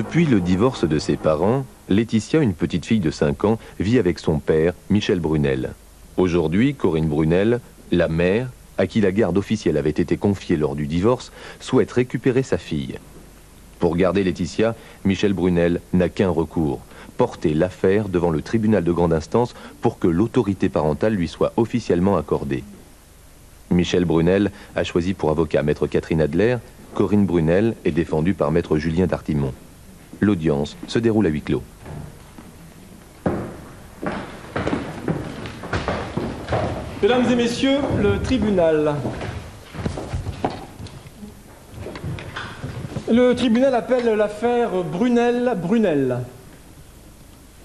Depuis le divorce de ses parents, Laetitia, une petite fille de 5 ans, vit avec son père, Michel Brunel. Aujourd'hui, Corinne Brunel, la mère, à qui la garde officielle avait été confiée lors du divorce, souhaite récupérer sa fille. Pour garder Laetitia, Michel Brunel n'a qu'un recours, porter l'affaire devant le tribunal de grande instance pour que l'autorité parentale lui soit officiellement accordée. Michel Brunel a choisi pour avocat maître Catherine Adler. Corinne Brunel est défendue par maître Julien Dartimon. L'audience se déroule à huis clos. Mesdames et messieurs, le tribunal. Le tribunal appelle l'affaire Brunel.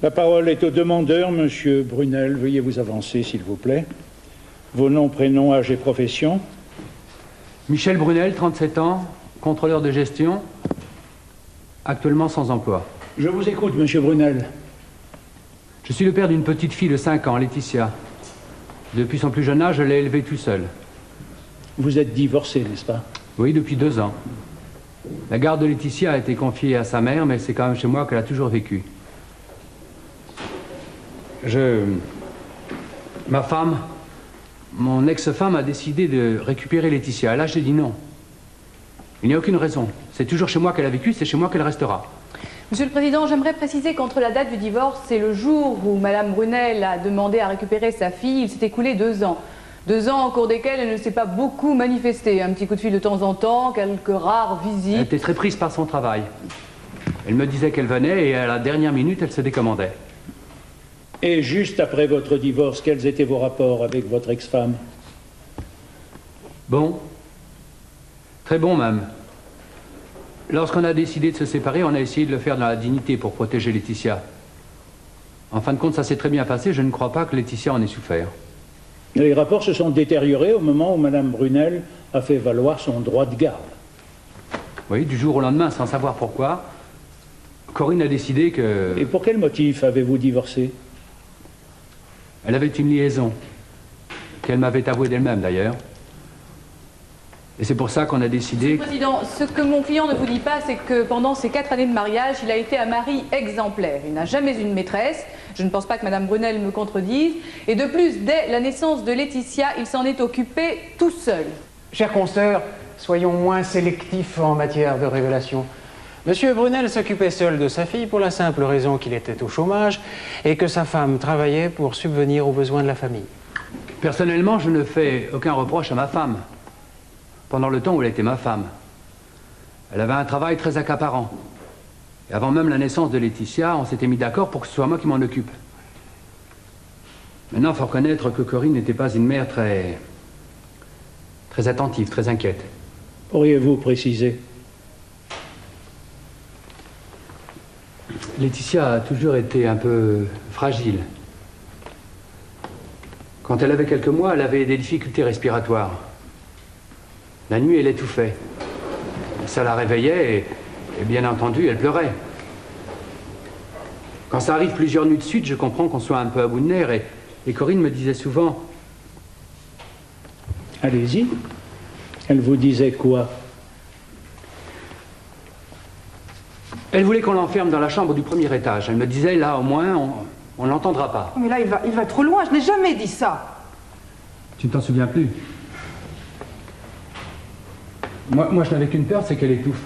La parole est au demandeur, monsieur Brunel. Veuillez vous avancer, s'il vous plaît. Vos noms, prénoms, âge et profession. Michel Brunel, 37 ans, contrôleur de gestion, actuellement sans emploi. Je vous écoute, monsieur Brunel. Je suis le père d'une petite fille de 5 ans, Laetitia. Depuis son plus jeune âge, je l'ai élevée tout seul. Vous êtes divorcé, n'est-ce pas? Oui, depuis 2 ans. La garde de Laetitia a été confiée à sa mère, mais c'est quand même chez moi qu'elle a toujours vécu. Ma femme, mon ex-femme a décidé de récupérer Laetitia. Et là, j'ai dit non. Il n'y a aucune raison. C'est toujours chez moi qu'elle a vécu, c'est chez moi qu'elle restera. Monsieur le Président, j'aimerais préciser qu'entre la date du divorce et le jour où Madame Brunel a demandé à récupérer sa fille, il s'est écoulé 2 ans. 2 ans au cours desquels elle ne s'est pas beaucoup manifestée. Un petit coup de fil de temps en temps, quelques rares visites. Elle était très prise par son travail. Elle me disait qu'elle venait et à la dernière minute, elle se décommandait. Et juste après votre divorce, quels étaient vos rapports avec votre ex-femme? Bon. Très bon même. Lorsqu'on a décidé de se séparer, on a essayé de le faire dans la dignité pour protéger Laetitia. En fin de compte, ça s'est très bien passé. Je ne crois pas que Laetitia en ait souffert. Les rapports se sont détériorés au moment où Madame Brunel a fait valoir son droit de garde. Oui, du jour au lendemain, sans savoir pourquoi, Corinne a décidé que... Et pour quel motif avez-vous divorcé? Elle avait une liaison, qu'elle m'avait avouée d'elle-même d'ailleurs. Et c'est pour ça qu'on a décidé... Monsieur le Président, ce que mon client ne vous dit pas, c'est que pendant ces 4 années de mariage, il a été un mari exemplaire. Il n'a jamais eu une maîtresse. Je ne pense pas que Madame Brunel me contredise. Et de plus, dès la naissance de Laetitia, il s'en est occupé tout seul. Chers consoeurs, soyons moins sélectifs en matière de révélation. Monsieur Brunel s'occupait seul de sa fille pour la simple raison qu'il était au chômage et que sa femme travaillait pour subvenir aux besoins de la famille. Personnellement, je ne fais aucun reproche à ma femme. Pendant le temps où elle était ma femme. Elle avait un travail très accaparant. Et avant même la naissance de Laetitia, on s'était mis d'accord pour que ce soit moi qui m'en occupe. Maintenant, il faut reconnaître que Corinne n'était pas une mère très attentive, très inquiète. Pourriez-vous préciser? Laetitia a toujours été un peu fragile. Quand elle avait quelques mois, elle avait des difficultés respiratoires. La nuit, elle étouffait. Ça la réveillait et bien entendu, elle pleurait. Quand ça arrive plusieurs nuits de suite, je comprends qu'on soit un peu à bout de nerfs et Corinne me disait souvent... Allez-y. Elle vous disait quoi? Elle voulait qu'on l'enferme dans la chambre du premier étage. Elle me disait, là, au moins, on l'entendra pas. Mais là, il va trop loin. Je n'ai jamais dit ça. Tu ne t'en souviens plus? Moi, je n'avais qu'une peur, c'est qu'elle étouffe.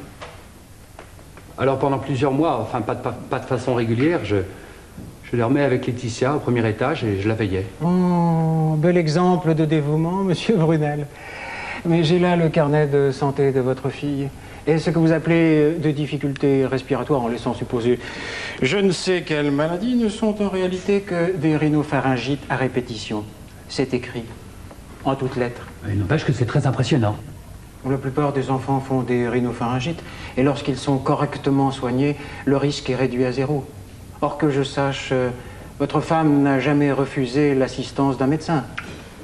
Alors, pendant plusieurs mois, enfin, pas de façon régulière, je dormais avec Laetitia au premier étage et je la veillais. Oh, bel exemple de dévouement, monsieur Brunel. Mais j'ai là le carnet de santé de votre fille. Et ce que vous appelez de difficultés respiratoires, en laissant supposer je ne sais quelles maladies, ne sont en réalité que des rhinopharyngites à répétition. C'est écrit, en toutes lettres. Il n'empêche que c'est très impressionnant. La plupart des enfants font des rhinopharyngites, et lorsqu'ils sont correctement soignés, le risque est réduit à 0. Or que je sache, votre femme n'a jamais refusé l'assistance d'un médecin.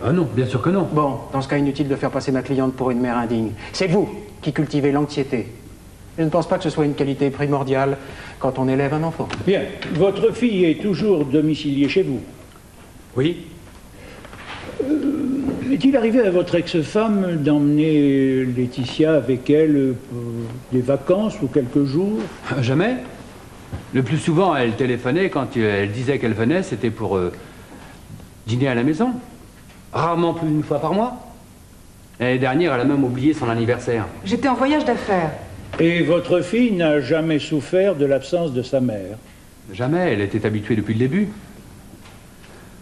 Ah non, bien sûr que non. Bon, dans ce cas, inutile de faire passer ma cliente pour une mère indigne. C'est vous qui cultivez l'anxiété. Je ne pense pas que ce soit une qualité primordiale quand on élève un enfant. Bien. Votre fille est toujours domiciliée chez vous? Oui. Est-il arrivé à votre ex-femme d'emmener Laetitia avec elle pour des vacances ou quelques jours? Jamais. Le plus souvent, elle téléphonait quand elle disait qu'elle venait, c'était pour dîner à la maison. Rarement plus d'une fois par mois. L'année dernière, elle a même oublié son anniversaire. J'étais en voyage d'affaires. Et votre fille n'a jamais souffert de l'absence de sa mère? Jamais, elle était habituée depuis le début.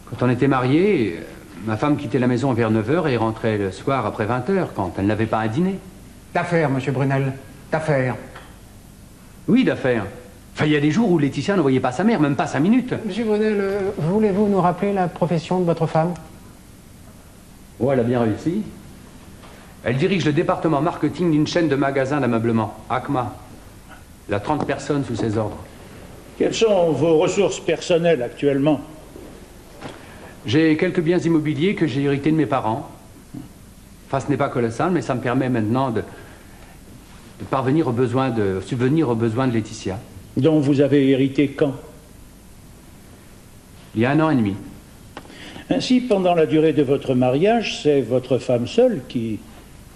Quand on était mariés, ma femme quittait la maison vers 9 h et rentrait le soir après 20 h, quand elle n'avait pas un dîner. D'affaires, monsieur Brunel, d'affaires. Oui, d'affaires. Enfin, il y a des jours où Laetitia ne voyait pas sa mère, même pas 5 minutes. Monsieur Brunel, voulez-vous nous rappeler la profession de votre femme? Oh, elle a bien réussi. Elle dirige le département marketing d'une chaîne de magasins d'ameublement, ACMA. Elle a 30 personnes sous ses ordres. Quelles sont vos ressources personnelles actuellement? J'ai quelques biens immobiliers que j'ai hérités de mes parents. Enfin, ce n'est pas colossal, mais ça me permet maintenant de subvenir aux besoins de Laetitia. Dont vous avez hérité quand? Il y a 1 an et demi. Ainsi, pendant la durée de votre mariage, c'est votre femme seule qui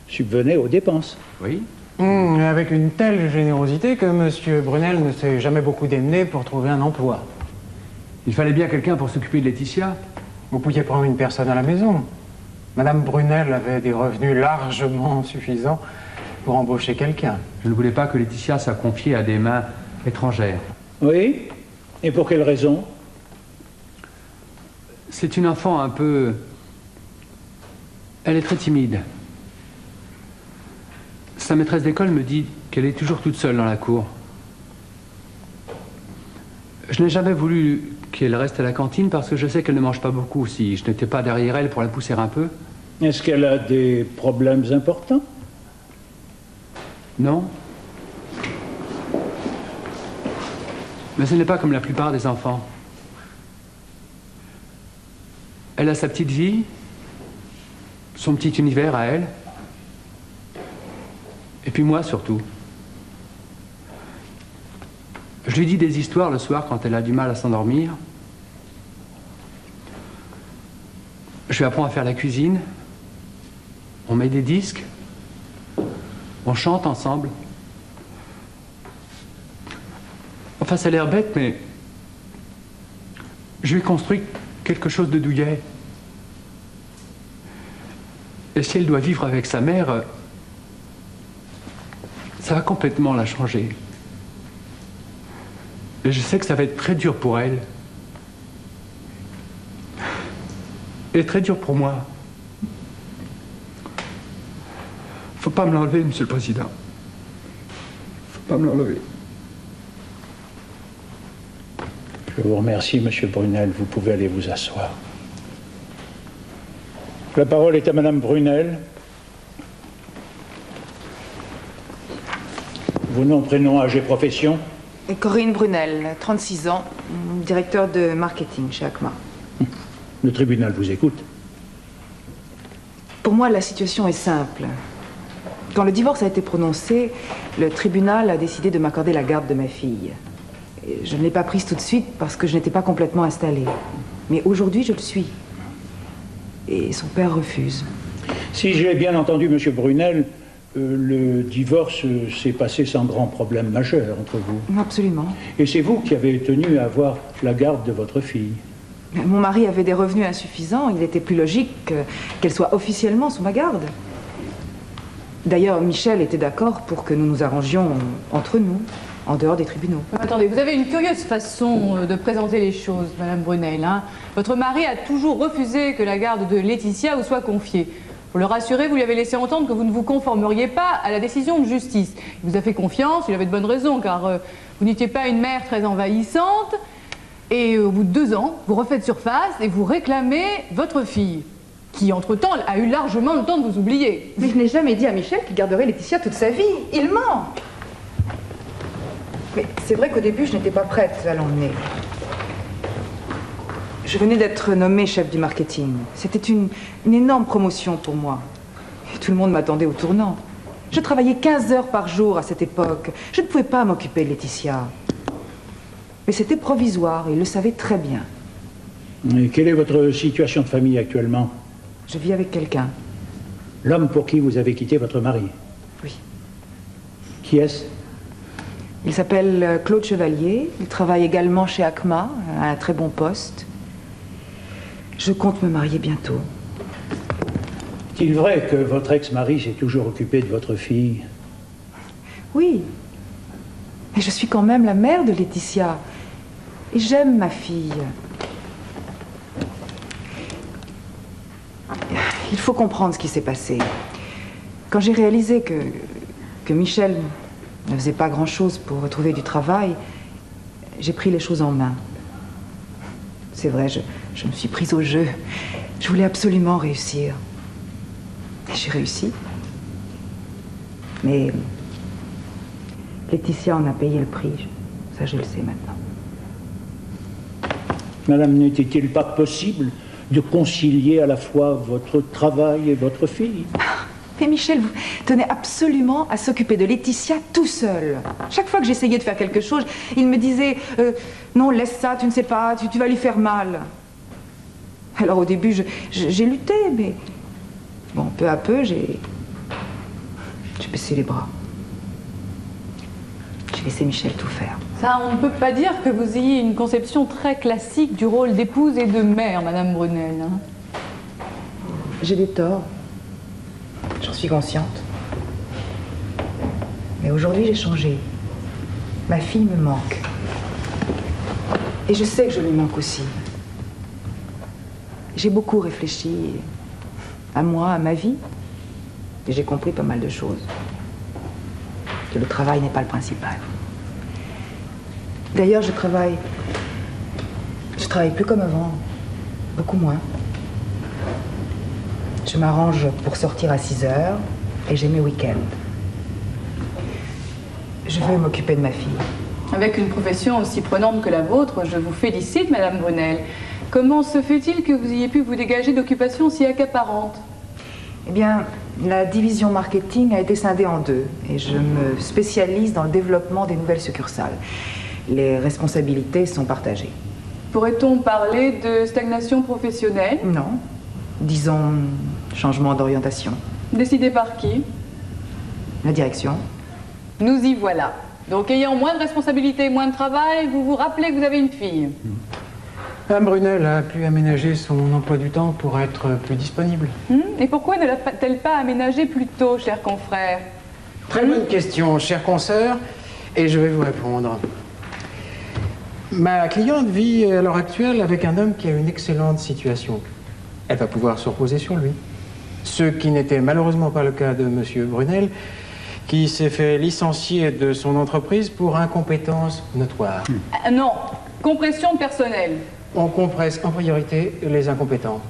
subvenait aux dépenses. Oui. Avec une telle générosité que monsieur Brunel ne s'est jamais beaucoup démené pour trouver un emploi. Il fallait bien quelqu'un pour s'occuper de Laetitia. Vous pouviez prendre une personne à la maison. Madame Brunel avait des revenus largement suffisants pour embaucher quelqu'un. Je ne voulais pas que Laetitia soit confiée à des mains étrangères. Oui? Et pour quelle raison? C'est une enfant un peu... Elle est très timide. Sa maîtresse d'école me dit qu'elle est toujours toute seule dans la cour. Je n'ai jamais voulu qu'elle reste à la cantine parce que je sais qu'elle ne mange pas beaucoup si je n'étais pas derrière elle pour la pousser un peu. Est-ce qu'elle a des problèmes importants? Non. Mais ce n'est pas comme la plupart des enfants. Elle a sa petite vie, son petit univers à elle. Et puis moi surtout. Je lui dis des histoires le soir quand elle a du mal à s'endormir. Je lui apprends à faire la cuisine. On met des disques. On chante ensemble. Enfin, ça a l'air bête, mais je lui ai construit quelque chose de douillet. Et si elle doit vivre avec sa mère, ça va complètement la changer. Et je sais que ça va être très dur pour elle. Et très dur pour moi. Faut pas me l'enlever, Monsieur le Président. Faut pas me l'enlever. Je vous remercie, Monsieur Brunel. Vous pouvez aller vous asseoir. La parole est à Madame Brunel. Vos noms, prénoms, âge et profession? Corinne Brunel, 36 ans, directeur de marketing chez ACMA. Le tribunal vous écoute. Pour moi, la situation est simple. Quand le divorce a été prononcé, le tribunal a décidé de m'accorder la garde de ma fille. Et je ne l'ai pas prise tout de suite parce que je n'étais pas complètement installée. Mais aujourd'hui, je le suis. Et son père refuse. Si j'ai bien entendu, Monsieur Brunel, le divorce s'est passé sans grand problème majeur entre vous. Absolument. Et c'est vous qui avez tenu à avoir la garde de votre fille. Mon mari avait des revenus insuffisants. Il était plus logique qu'elle soit officiellement sous ma garde. D'ailleurs, Michel était d'accord pour que nous nous arrangions entre nous, en dehors des tribunaux. Attendez, vous avez une curieuse façon de présenter les choses, Madame Brunel. Votre mari a toujours refusé que la garde de Laetitia vous soit confiée. Pour le rassurer, vous lui avez laissé entendre que vous ne vous conformeriez pas à la décision de justice. Il vous a fait confiance, il avait de bonnes raisons, car vous n'étiez pas une mère très envahissante. Et au bout de 2 ans, vous refaites surface et vous réclamez votre fille, qui entre-temps a eu largement le temps de vous oublier. Mais je n'ai jamais dit à Michel qu'il garderait Laetitia toute sa vie. Il ment. Mais c'est vrai qu'au début, je n'étais pas prête à l'emmener. Je venais d'être nommée chef du marketing. C'était une énorme promotion pour moi. Et tout le monde m'attendait au tournant. Je travaillais 15 heures par jour à cette époque. Je ne pouvais pas m'occuper de Laetitia. Mais c'était provisoire, et il le savait très bien. Et quelle est votre situation de famille actuellement? Je vis avec quelqu'un. L'homme pour qui vous avez quitté votre mari? Oui. Qui est-ce? Il s'appelle Claude Chevalier. Il travaille également chez ACMA, à un très bon poste. Je compte me marier bientôt. Est-il vrai que votre ex-mari s'est toujours occupé de votre fille? Oui. Mais je suis quand même la mère de Laetitia. Et j'aime ma fille. Il faut comprendre ce qui s'est passé. Quand j'ai réalisé que Michel ne faisait pas grand-chose pour retrouver du travail, j'ai pris les choses en main. C'est vrai, je me suis prise au jeu. Je voulais absolument réussir. Et j'ai réussi. Mais Laetitia en a payé le prix. Ça, je le sais maintenant. Madame, n'était-il pas possible de concilier à la fois votre travail et votre fille? Mais Michel, vous tenez absolument à s'occuper de Laetitia tout seul. Chaque fois que j'essayais de faire quelque chose, il me disait non, laisse ça, tu ne sais pas, tu vas lui faire mal. Alors au début, j'ai lutté, mais bon, peu à peu, j'ai baissé les bras. J'ai laissé Michel tout faire. Ça, on ne peut pas dire que vous ayez une conception très classique du rôle d'épouse et de mère, Madame Brunel. Hein. J'ai des torts. J'en suis consciente. Mais aujourd'hui, j'ai changé. Ma fille me manque. Et je sais que je lui manque aussi. J'ai beaucoup réfléchi à moi, à ma vie. Et j'ai compris pas mal de choses. Que le travail n'est pas le principal. D'ailleurs, je travaille plus comme avant. Beaucoup moins. Je m'arrange pour sortir à 6 heures et j'ai mes week-ends. Je veux m'occuper de ma fille. Avec une profession aussi prenante que la vôtre, je vous félicite, Madame Brunel. Comment se fait-il que vous ayez pu vous dégager d'occupations si accaparantes? Eh bien, la division marketing a été scindée en deux et je me spécialise dans le développement des nouvelles succursales. Les responsabilités sont partagées. Pourrait-on parler de stagnation professionnelle? Non. Disons, changement d'orientation. Décidé par qui? La direction. Nous y voilà. Donc, ayant moins de responsabilités, moins de travail, vous vous rappelez que vous avez une fille. Madame Brunel a pu aménager son emploi du temps pour être plus disponible. Et pourquoi ne l'a-t-elle pas aménagé plus tôt, cher confrère? Très bonne question, chère consoeur, et je vais vous répondre. Ma cliente vit à l'heure actuelle avec un homme qui a une excellente situation. Elle va pouvoir se reposer sur lui. Ce qui n'était malheureusement pas le cas de Monsieur Brunel, qui s'est fait licencier de son entreprise pour incompétence notoire. Non, compression de personnel. On compresse en priorité les incompétents.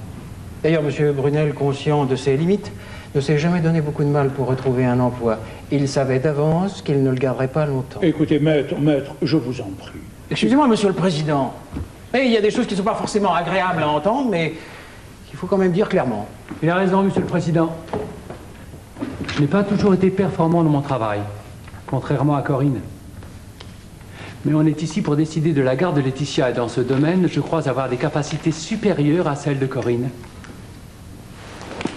D'ailleurs, Monsieur Brunel, conscient de ses limites, ne s'est jamais donné beaucoup de mal pour retrouver un emploi. Il savait d'avance qu'il ne le garderait pas longtemps. Écoutez, maître, je vous en prie. Excusez-moi, Monsieur le Président. Il y a des choses qui ne sont pas forcément agréables à entendre, mais il faut quand même dire clairement. Il a raison, Monsieur le Président. Je n'ai pas toujours été performant dans mon travail, contrairement à Corinne. Mais on est ici pour décider de la garde de Laetitia, et dans ce domaine, je crois avoir des capacités supérieures à celles de Corinne.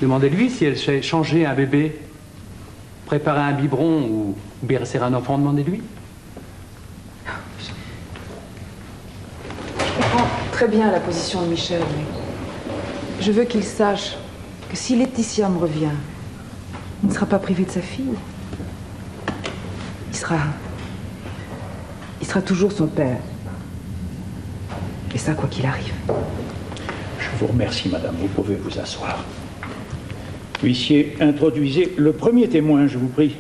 Demandez-lui si elle sait changer un bébé, préparer un biberon ou bercer un enfant, demandez-lui. Je comprends très bien la position de Michel, mais je veux qu'il sache que si Laetitia me revient, il ne sera pas privé de sa fille. Il sera toujours son père. Et ça, quoi qu'il arrive. Je vous remercie, madame. Vous pouvez vous asseoir. Huissier, introduisez le premier témoin, je vous prie.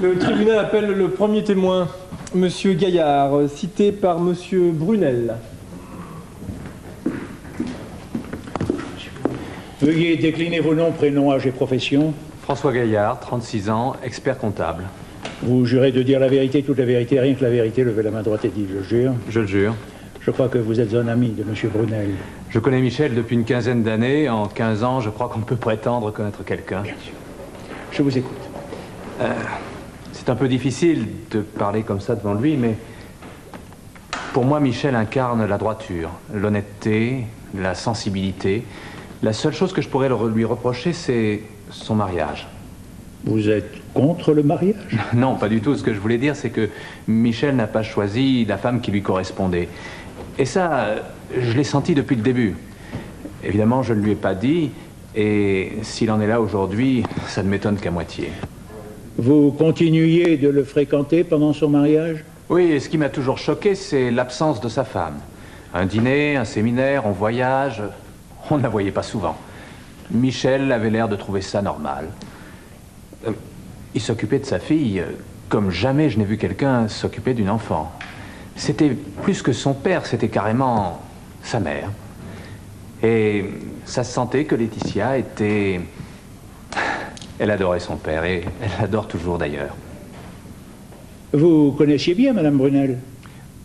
Le tribunal appelle le premier témoin, Monsieur Gaillard, cité par Monsieur Brunel. Veuillez décliner vos noms, prénoms, âge et profession. François Gaillard, 36 ans, expert comptable. Vous jurez de dire la vérité, toute la vérité, rien que la vérité. Levez la main droite et dites « je jure ». Je le jure. Je crois que vous êtes un ami de M. Brunel. Je connais Michel depuis une quinzaine d'années. En 15 ans, je crois qu'on peut prétendre connaître quelqu'un. Bien sûr. Je vous écoute. C'est un peu difficile de parler comme ça devant lui, mais pour moi, Michel incarne la droiture, l'honnêteté, la sensibilité. La seule chose que je pourrais lui reprocher, c'est son mariage. Vous êtes contre le mariage? Non, pas du tout. Ce que je voulais dire, c'est que Michel n'a pas choisi la femme qui lui correspondait. Et ça, je l'ai senti depuis le début. Évidemment, je ne lui ai pas dit, et s'il en est là aujourd'hui, ça ne m'étonne qu'à moitié. Vous continuiez de le fréquenter pendant son mariage? Oui, et ce qui m'a toujours choqué, c'est l'absence de sa femme. Un dîner, un séminaire, un voyage, on ne la voyait pas souvent. Michel avait l'air de trouver ça normal. Il s'occupait de sa fille comme jamais je n'ai vu quelqu'un s'occuper d'une enfant. C'était plus que son père, c'était carrément sa mère. Et ça se sentait que Laetitia était... Elle adorait son père, et elle l'adore toujours d'ailleurs. Vous connaissiez bien Madame Brunel?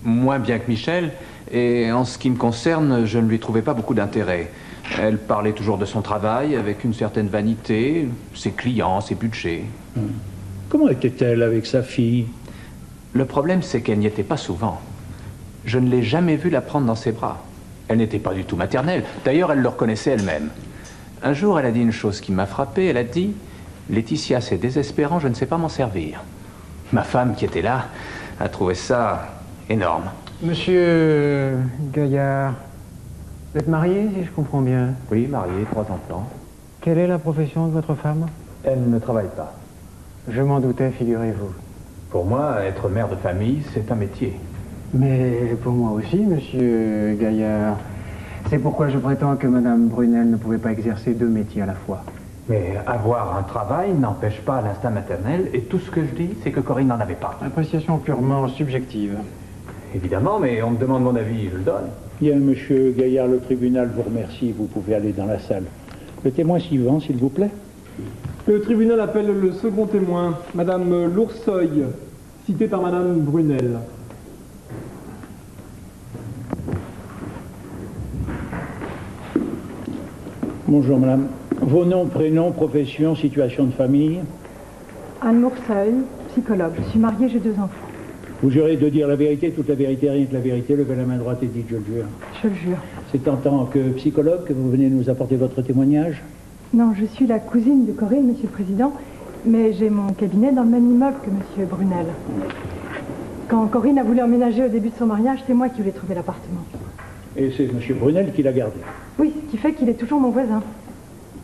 Moins bien que Michel, et en ce qui me concerne, je ne lui trouvais pas beaucoup d'intérêt. Elle parlait toujours de son travail, avec une certaine vanité, ses clients, ses budgets. Comment était-elle avec sa fille? Le problème, c'est qu'elle n'y était pas souvent. Je ne l'ai jamais vue la prendre dans ses bras. Elle n'était pas du tout maternelle. D'ailleurs, elle le reconnaissait elle-même. Un jour, elle a dit une chose qui m'a frappé. Elle a dit « Laetitia, c'est désespérant, je ne sais pas m'en servir. » Ma femme, qui était là, a trouvé ça énorme. Monsieur Gaillard, vous êtes marié, si je comprends bien? Oui, marié, 3 enfants. Quelle est la profession de votre femme? Elle ne travaille pas. Je m'en doutais, figurez-vous. Pour moi, être mère de famille, c'est un métier. Mais pour moi aussi, monsieur Gaillard. C'est pourquoi je prétends que madame Brunel ne pouvait pas exercer 2 métiers à la fois. Mais avoir un travail n'empêche pas l'instinct maternel, et tout ce que je dis, c'est que Corinne n'en avait pas. Appréciation purement subjective. Évidemment, mais on me demande mon avis, je le donne. Bien, monsieur Gaillard, le tribunal vous remercie. Vous pouvez aller dans la salle. Le témoin suivant, s'il vous plaît. Le tribunal appelle le second témoin, Madame Loursoy, citée par Madame Brunel. Bonjour, madame. Vos noms, prénoms, profession, situation de famille? Anne Loursoy, psychologue. Je suis mariée, j'ai 2 enfants. Vous jurez de dire la vérité, toute la vérité, rien que la vérité. Levez la main droite et dites « je le jure ». Je le jure. C'est en tant que psychologue que vous venez nous apporter votre témoignage? Non, je suis la cousine de Corinne, Monsieur le Président, mais j'ai mon cabinet dans le même immeuble que Monsieur Brunel. Quand Corinne a voulu emménager au début de son mariage, c'est moi qui lui ai trouvé l'appartement. Et c'est monsieur Brunel qui l'a gardé? Oui, ce qui fait qu'il est toujours mon voisin.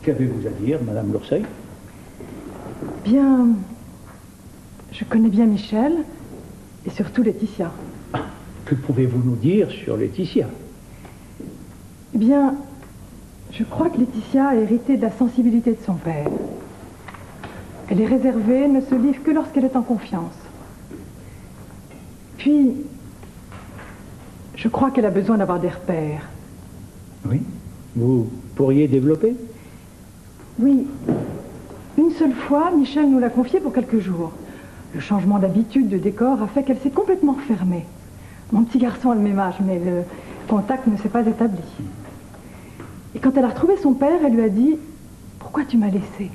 Qu'avez-vous à dire, madame Loursoy? Bien, je connais bien Michel et surtout Laetitia. Que pouvez-vous nous dire sur Laetitia? Eh bien, je crois que Laetitia a hérité de la sensibilité de son père. Elle est réservée, ne se livre que lorsqu'elle est en confiance. Puis, je crois qu'elle a besoin d'avoir des repères. Oui. Vous pourriez développer? Oui. Une seule fois, Michel nous l'a confiée pour quelques jours. Le changement d'habitude, de décor, a fait qu'elle s'est complètement fermée. Mon petit garçon a le même âge, mais le contact ne s'est pas établi. Et quand elle a retrouvé son père, elle lui a dit « Pourquoi tu m'as laissé ?»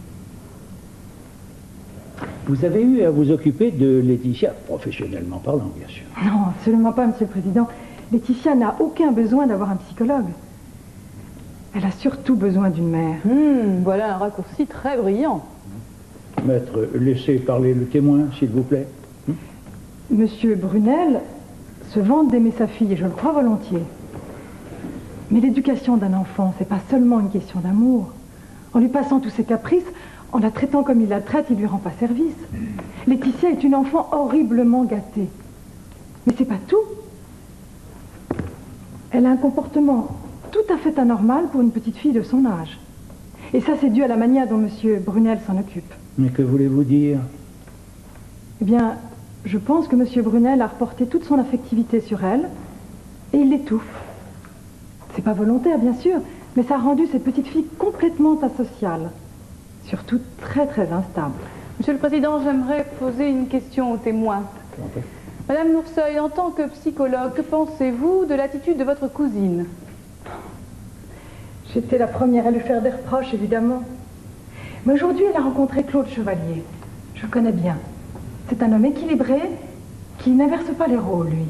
Vous avez eu à vous occuper de Laetitia, professionnellement parlant, bien sûr. Non, absolument pas, Monsieur le Président. Laetitia n'a aucun besoin d'avoir un psychologue. Elle a surtout besoin d'une mère. Voilà un raccourci très brillant. Maître, laissez parler le témoin, s'il vous plaît. Monsieur Brunel se vante d'aimer sa fille, et je le crois volontiers. Mais l'éducation d'un enfant, c'est pas seulement une question d'amour. En lui passant tous ses caprices, en la traitant comme il la traite, il lui rend pas service. Laetitia est une enfant horriblement gâtée. Mais c'est pas tout. Elle a un comportement tout à fait anormal pour une petite fille de son âge. Et ça, c'est dû à la manière dont Monsieur Brunel s'en occupe. Mais que voulez-vous dire? Eh bien, je pense que Monsieur Brunel a reporté toute son affectivité sur elle, et il l'étouffe. C'est pas volontaire, bien sûr, mais ça a rendu cette petite fille complètement asociale. Surtout très, très instable. Monsieur le Président, j'aimerais poser une question au témoin. Madame Loursoy, en tant que psychologue, que pensez-vous de l'attitude de votre cousine? J'étais la première à lui faire des reproches, évidemment. Mais aujourd'hui, elle a rencontré Claude Chevalier. Je le connais bien. C'est un homme équilibré qui n'inverse pas les rôles, lui.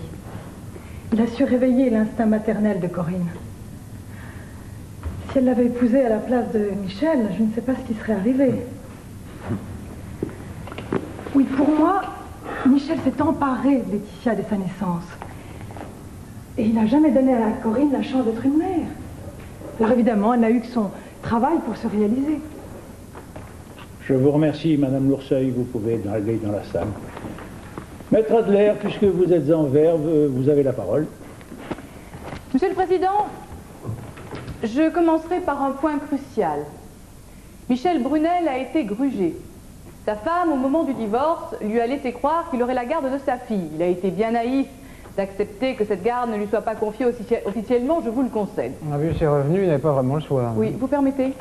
Il a su réveiller l'instinct maternel de Corinne. Si elle l'avait épousé à la place de Michel, je ne sais pas ce qui serait arrivé. Oui, pour moi, Michel s'est emparé de Laetitia dès sa naissance. Et il n'a jamais donné à Corinne la chance d'être une mère. Alors évidemment, elle n'a eu que son travail pour se réaliser. Je vous remercie, Madame Lourceuil, vous pouvez aller dans la salle. Maître Adler, puisque vous êtes en verve, vous avez la parole. Monsieur le Président, je commencerai par un point crucial. Michel Brunel a été grugé. Sa femme, au moment du divorce, lui a laissé croire qu'il aurait la garde de sa fille. Il a été bien naïf d'accepter que cette garde ne lui soit pas confiée officiellement, je vous le concède. Vu ses revenus, il n'avait pas vraiment le choix. Oui, vous permettez?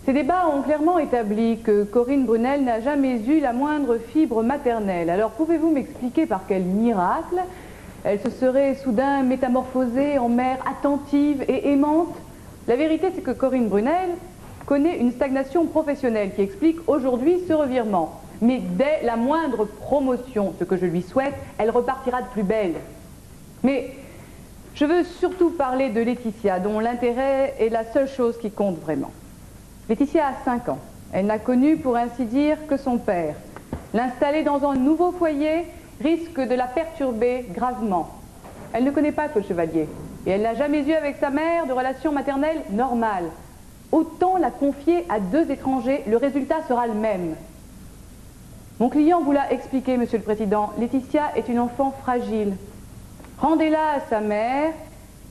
Ces débats ont clairement établi que Corinne Brunel n'a jamais eu la moindre fibre maternelle. Alors pouvez-vous m'expliquer par quel miracle elle se serait soudain métamorphosée en mère attentive et aimante? La vérité, c'est que Corinne Brunel connaît une stagnation professionnelle qui explique aujourd'hui ce revirement. Mais dès la moindre promotion, ce que je lui souhaite, elle repartira de plus belle. Mais je veux surtout parler de Laetitia, dont l'intérêt est la seule chose qui compte vraiment. Laetitia a 5 ans. Elle n'a connu, pour ainsi dire, que son père. L'installer dans un nouveau foyer risque de la perturber gravement. Elle ne connaît pas Claude Chevalier et elle n'a jamais eu avec sa mère de relation maternelle normale. Autant la confier à 2 étrangers, le résultat sera le même. Mon client vous l'a expliqué, Monsieur le Président, Laetitia est une enfant fragile. Rendez-la à sa mère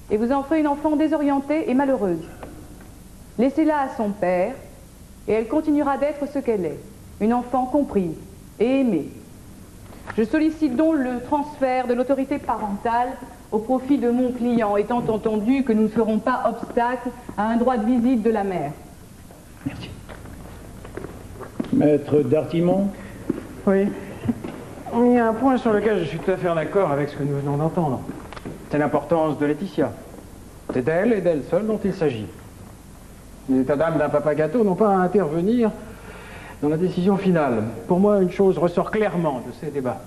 et vous en ferez une enfant désorientée et malheureuse. Laissez-la à son père et elle continuera d'être ce qu'elle est, une enfant comprise et aimée. Je sollicite donc le transfert de l'autorité parentale au profit de mon client, étant entendu que nous ne ferons pas obstacle à un droit de visite de la mère. Merci. Maître Dartimon. Oui. Il y a un point sur lequel je suis tout à fait en accord avec ce que nous venons d'entendre. C'est l'importance de Laetitia. C'est d'elle et d'elle seule dont il s'agit. Les états d'âme d'un papa gâteau n'ont pas à intervenir dans la décision finale. Pour moi, une chose ressort clairement de ces débats.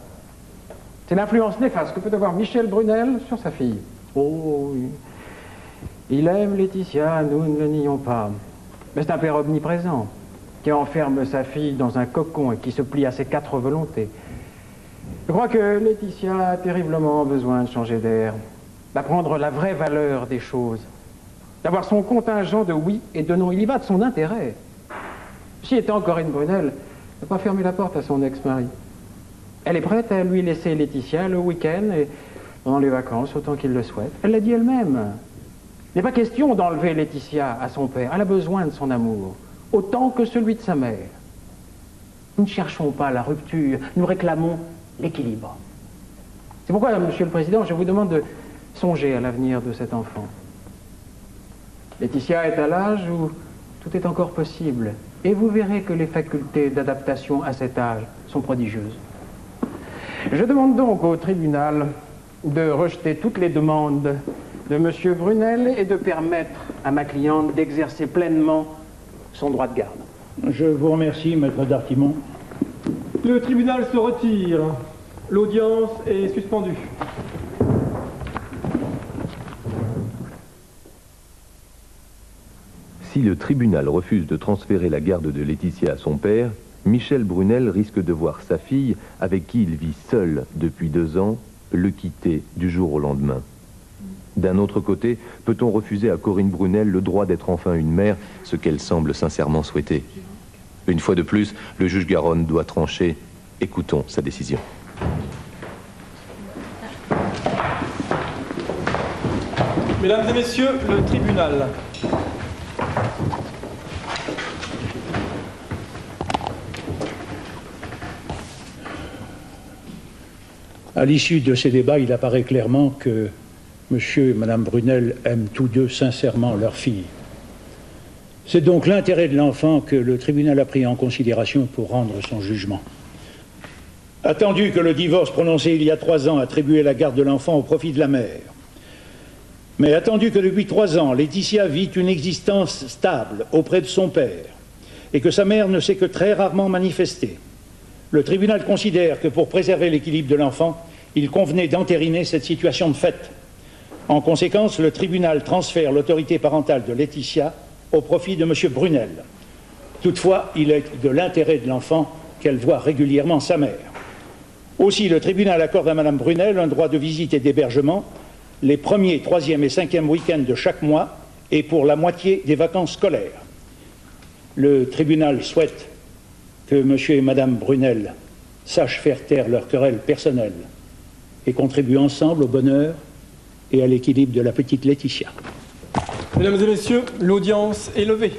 C'est l'influence néfaste que peut avoir Michel Brunel sur sa fille. Oh, oui. Il aime Laetitia, nous ne le nions pas. Mais c'est un père omniprésent, qui enferme sa fille dans un cocon et qui se plie à ses 4 volontés. Je crois que Laetitia a terriblement besoin de changer d'air, d'apprendre la vraie valeur des choses, d'avoir son contingent de oui et de non. Il y va de son intérêt. Si étant Corinne Brunel, n'a pas fermé la porte à son ex-mari. Elle est prête à lui laisser Laetitia le week-end et pendant les vacances, autant qu'il le souhaite. Elle l'a dit elle-même. Il n'est pas question d'enlever Laetitia à son père. Elle a besoin de son amour, autant que celui de sa mère. Nous ne cherchons pas la rupture, nous réclamons l'équilibre. C'est pourquoi, Monsieur le Président, je vous demande de songer à l'avenir de cet enfant. Laetitia est à l'âge où tout est encore possible. Et vous verrez que les facultés d'adaptation à cet âge sont prodigieuses. Je demande donc au tribunal de rejeter toutes les demandes de M. Brunel et de permettre à ma cliente d'exercer pleinement son droit de garde. Je vous remercie, Maître Dartimon. Le tribunal se retire. L'audience est suspendue. Si le tribunal refuse de transférer la garde de Laetitia à son père, Michel Brunel risque de voir sa fille, avec qui il vit seul depuis 2 ans, le quitter du jour au lendemain. D'un autre côté, peut-on refuser à Corinne Brunel le droit d'être enfin une mère, ce qu'elle semble sincèrement souhaiter? Une fois de plus, le juge Garonne doit trancher. Écoutons sa décision. Mesdames et messieurs, le tribunal. À l'issue de ces débats, il apparaît clairement que Monsieur et Madame Brunel aiment tous 2 sincèrement leur fille. C'est donc l'intérêt de l'enfant que le tribunal a pris en considération pour rendre son jugement. Attendu que le divorce prononcé il y a 3 ans attribuait la garde de l'enfant au profit de la mère, mais attendu que depuis 3 ans, Laetitia vit une existence stable auprès de son père et que sa mère ne s'est que très rarement manifestée, le tribunal considère que pour préserver l'équilibre de l'enfant, il convenait d'entériner cette situation de fait. En conséquence, le tribunal transfère l'autorité parentale de Laetitia au profit de M. Brunel. Toutefois, il est de l'intérêt de l'enfant qu'elle voit régulièrement sa mère. Aussi, le tribunal accorde à Mme Brunel un droit de visite et d'hébergement les 1er, 3e et 5e week-ends de chaque mois et pour la moitié des vacances scolaires. Le tribunal souhaite que M. et Mme Brunel sachent faire taire leur querelle personnelle et contribuent ensemble au bonheur et à l'équilibre de la petite Laetitia. Mesdames et messieurs, l'audience est levée.